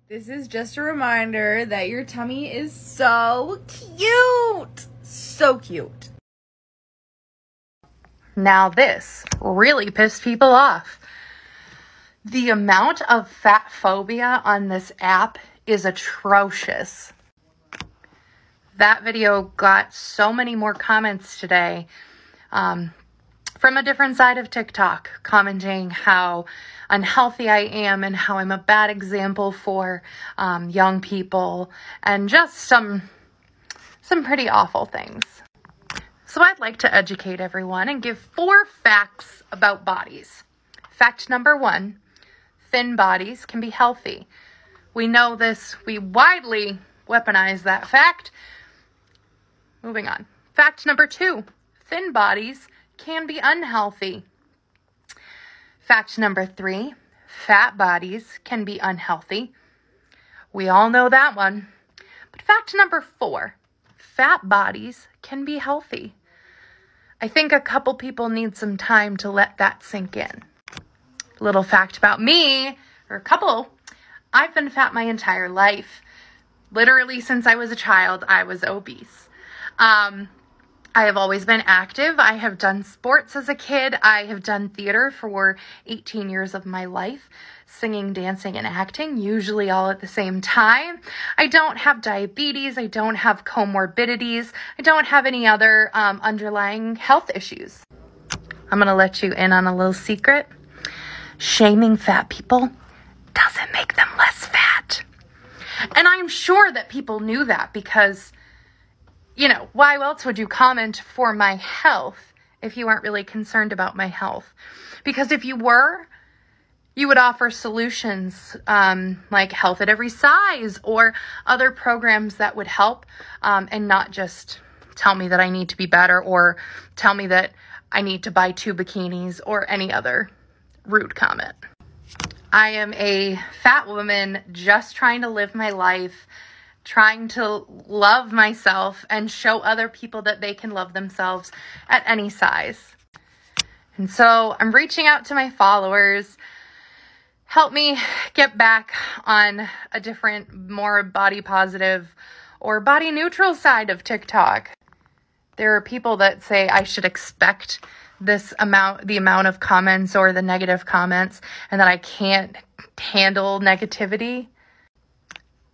This is just a reminder that your tummy is so cute. So cute. Now this really pissed people off. The amount of fat phobia on this app is atrocious. That video got so many more comments today from a different side of TikTok, commenting how unhealthy I am and how I'm a bad example for young people, and just some pretty awful things. So I'd like to educate everyone and give 4 facts about bodies. Fact number 1, thin bodies can be healthy. We know this, we widely weaponize that fact. Moving on. Fact number 2, thin bodies can be unhealthy. Fact number 3, fat bodies can be unhealthy. We all know that one. But fact number 4, fat bodies can be healthy. I think a couple people need some time to let that sink in. Little fact about me, or a couple, I've been fat my entire life. Literally since I was a child, I was obese. I have always been active. I have done sports as a kid. I have done theater for 18 years of my life, singing, dancing, and acting, usually all at the same time. I don't have diabetes. I don't have comorbidities. I don't have any other underlying health issues. I'm going to let you in on a little secret. Shaming fat people doesn't make them less fat. And I'm sure that people knew that because, you know, why else would you comment for my health if you weren't really concerned about my health? Because if you were, you would offer solutions like Health at Every Size or other programs that would help, and not just tell me that I need to be better or tell me that I need to buy 2 bikinis or any other rude comment. I am a fat woman just trying to live my life, trying to love myself and show other people that they can love themselves at any size. And so I'm reaching out to my followers. Help me get back on a different, more body positive or body neutral side of TikTok. There are people that say I should expect the amount of comments or the negative comments, and that I can't handle negativity.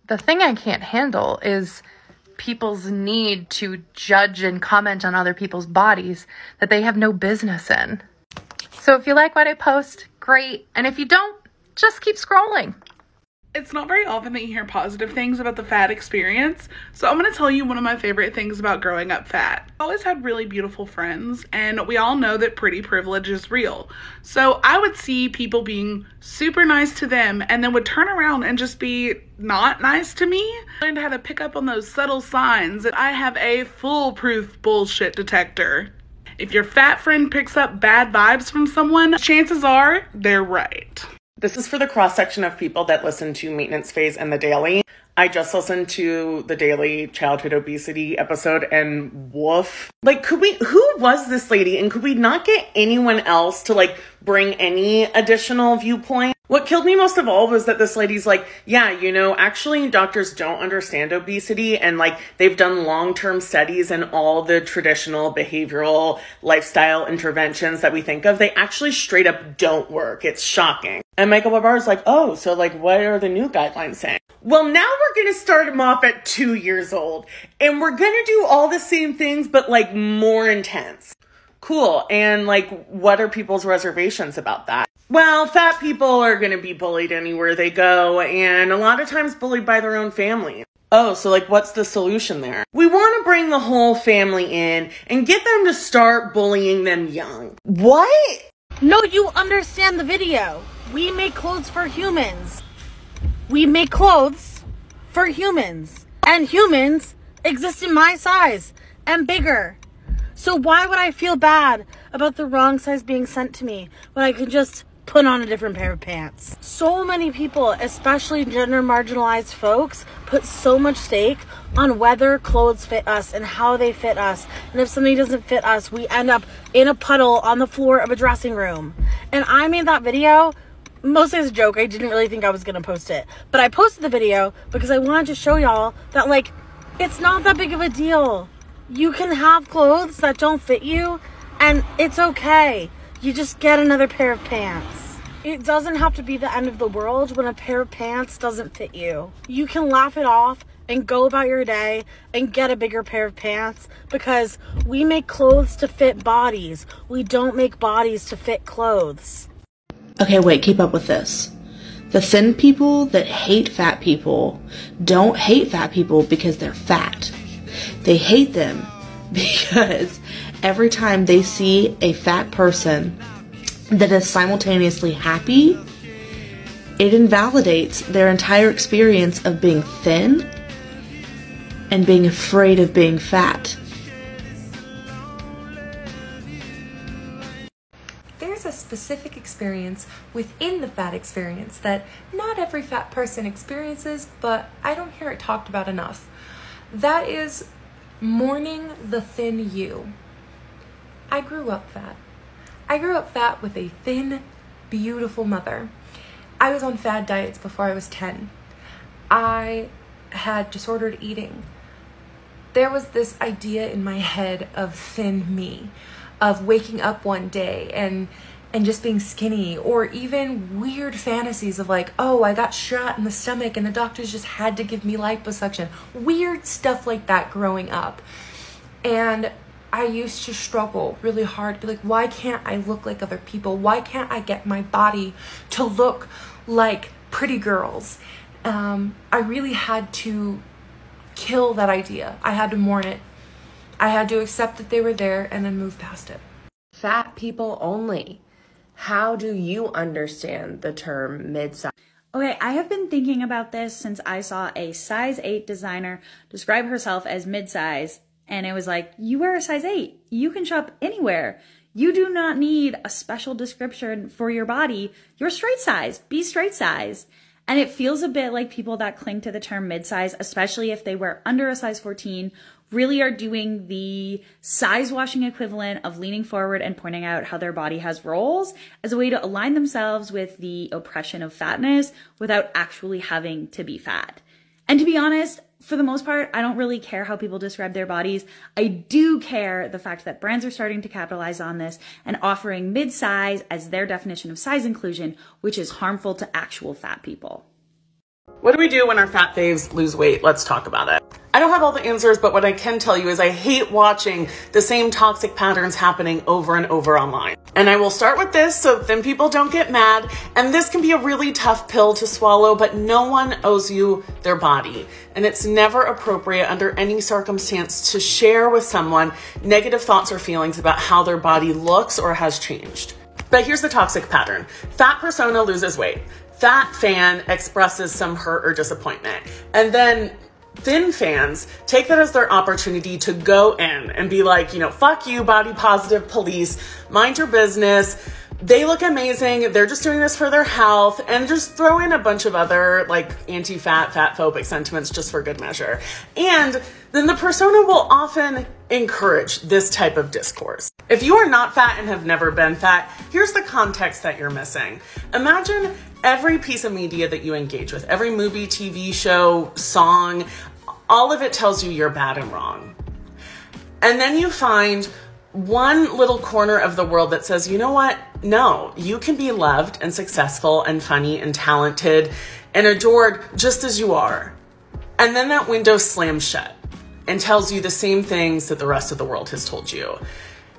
The thing I can't handle is people's need to judge and comment on other people's bodies that they have no business in. So if you like what I post, great. And if you don't, just keep scrolling. It's not very often that you hear positive things about the fat experience, so I'm going to tell you one of my favorite things about growing up fat. I always had really beautiful friends, and we all know that pretty privilege is real. So I would see people being super nice to them and then would turn around and just be not nice to me. I learned how to pick up on those subtle signs that I have a foolproof bullshit detector. If your fat friend picks up bad vibes from someone, chances are they're right. This is for the cross-section of people that listen to Maintenance Phase and The Daily. I just listened to The Daily Childhood Obesity episode, and woof. Like, who was this lady? And could we not get anyone else to, like, bring any additional viewpoint? What killed me most of all was that this lady's like, yeah, you know, actually doctors don't understand obesity, and like they've done long-term studies, and all the traditional behavioral lifestyle interventions that we think of, they actually straight up don't work. It's shocking. And Michael Barbar's like, oh, so like what are the new guidelines saying? Well, now we're going to start him off at 2 years old, and we're going to do all the same things, but like more intense. Cool. And like, what are people's reservations about that? Well, fat people are going to be bullied anywhere they go, and a lot of times bullied by their own family. Oh, so like, what's the solution there? We want to bring the whole family in and get them to start bullying them young. What? No, you understand the video. We make clothes for humans. We make clothes for humans. And humans exist in my size and bigger. So why would I feel bad about the wrong size being sent to me when I could just put on a different pair of pants? So many people, especially gender marginalized folks, put so much stake on whether clothes fit us and how they fit us. And if something doesn't fit us, we end up in a puddle on the floor of a dressing room. And I made that video mostly as a joke. I didn't really think I was going to post it. But I posted the video because I wanted to show y'all that, like, it's not that big of a deal. You can have clothes that don't fit you, and it's okay. You just get another pair of pants. It doesn't have to be the end of the world when a pair of pants doesn't fit you. You can laugh it off and go about your day and get a bigger pair of pants, because we make clothes to fit bodies. We don't make bodies to fit clothes. Okay, wait, keep up with this. The thin people that hate fat people don't hate fat people because they're fat. They hate them because every time they see a fat person that is simultaneously happy, it invalidates their entire experience of being thin and being afraid of being fat. There's a specific experience within the fat experience that not every fat person experiences, but I don't hear it talked about enough. That is mourning the thin you. I grew up fat. I grew up fat with a thin, beautiful mother. I was on fad diets before I was 10. I had disordered eating. There was this idea in my head of thin me, of waking up one day and just being skinny, or even weird fantasies of like, oh, I got shot in the stomach and the doctors just had to give me liposuction. Weird stuff like that growing up. And I used to struggle really hard, be like, why can't I look like other people? Why can't I get my body to look like pretty girls? I really had to kill that idea. I had to mourn it. I had to accept that they were there and then move past it. Fat people only. How do you understand the term mid-size? Okay, I have been thinking about this since I saw a size 8 designer describe herself as mid-size, and it was like, you wear a size 8. You can shop anywhere. You do not need a special description for your body. You're straight size. Be straight size. And it feels a bit like people that cling to the term mid-size, especially if they wear under a size 14, really are doing the size washing equivalent of leaning forward and pointing out how their body has rolls as a way to align themselves with the oppression of fatness without actually having to be fat. And to be honest, for the most part, I don't really care how people describe their bodies. I do care the fact that brands are starting to capitalize on this and offering mid-size as their definition of size inclusion, which is harmful to actual fat people. What do we do when our fat faves lose weight? Let's talk about it. I don't have all the answers, but what I can tell you is I hate watching the same toxic patterns happening over and over online. And I will start with this so thin people don't get mad. And this can be a really tough pill to swallow, but no one owes you their body. And it's never appropriate under any circumstance to share with someone negative thoughts or feelings about how their body looks or has changed. But here's the toxic pattern. Fat persona loses weight. Fat fan expresses some hurt or disappointment. And then thin fans take that as their opportunity to go in and be like, fuck you, body positive police, mind your business. They look amazing. They're just doing this for their health, and just throw in a bunch of other like anti-fat, fat-phobic sentiments just for good measure. And then the persona will often encourage this type of discourse. If you are not fat and have never been fat, here's the context that you're missing. Imagine every piece of media that you engage with, every movie, TV show, song, all of it tells you you're bad and wrong. And then you find one little corner of the world that says, you know what? No, you can be loved and successful and funny and talented and adored just as you are. And then that window slams shut and tells you the same things that the rest of the world has told you.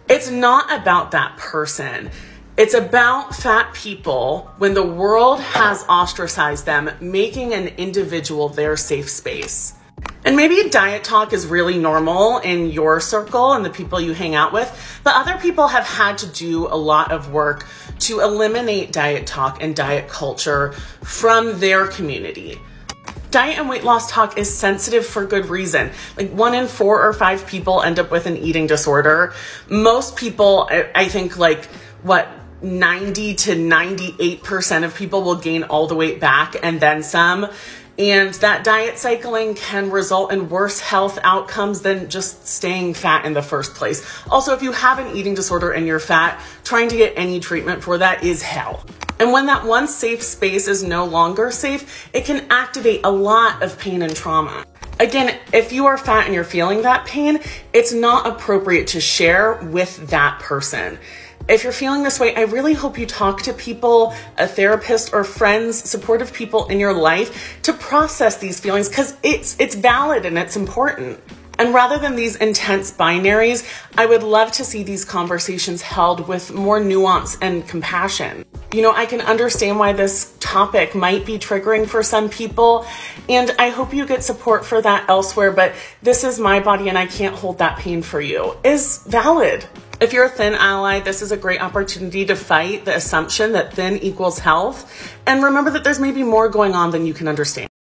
It's not about that person. It's about fat people when the world has ostracized them, making an individual their safe space. And maybe diet talk is really normal in your circle and the people you hang out with, but other people have had to do a lot of work to eliminate diet talk and diet culture from their community. Diet and weight loss talk is sensitive for good reason. Like 1 in 4 or 5 people end up with an eating disorder. Most people, I think 90 to 98% of people will gain all the weight back and then some. And that diet cycling can result in worse health outcomes than just staying fat in the first place. Also, if you have an eating disorder and you're fat, trying to get any treatment for that is hell. And when that one safe space is no longer safe, it can activate a lot of pain and trauma. Again, if you are fat and you're feeling that pain, it's not appropriate to share with that person. If you're feeling this way, I really hope you talk to people, a therapist or friends, supportive people in your life to process these feelings, because it's valid and it's important. And rather than these intense binaries, I would love to see these conversations held with more nuance and compassion. You know, I can understand why this topic might be triggering for some people, and I hope you get support for that elsewhere, but this is my body and I can't hold that pain for you is valid. If you're a thin ally, this is a great opportunity to fight the assumption that thin equals health, and remember that there's maybe more going on than you can understand.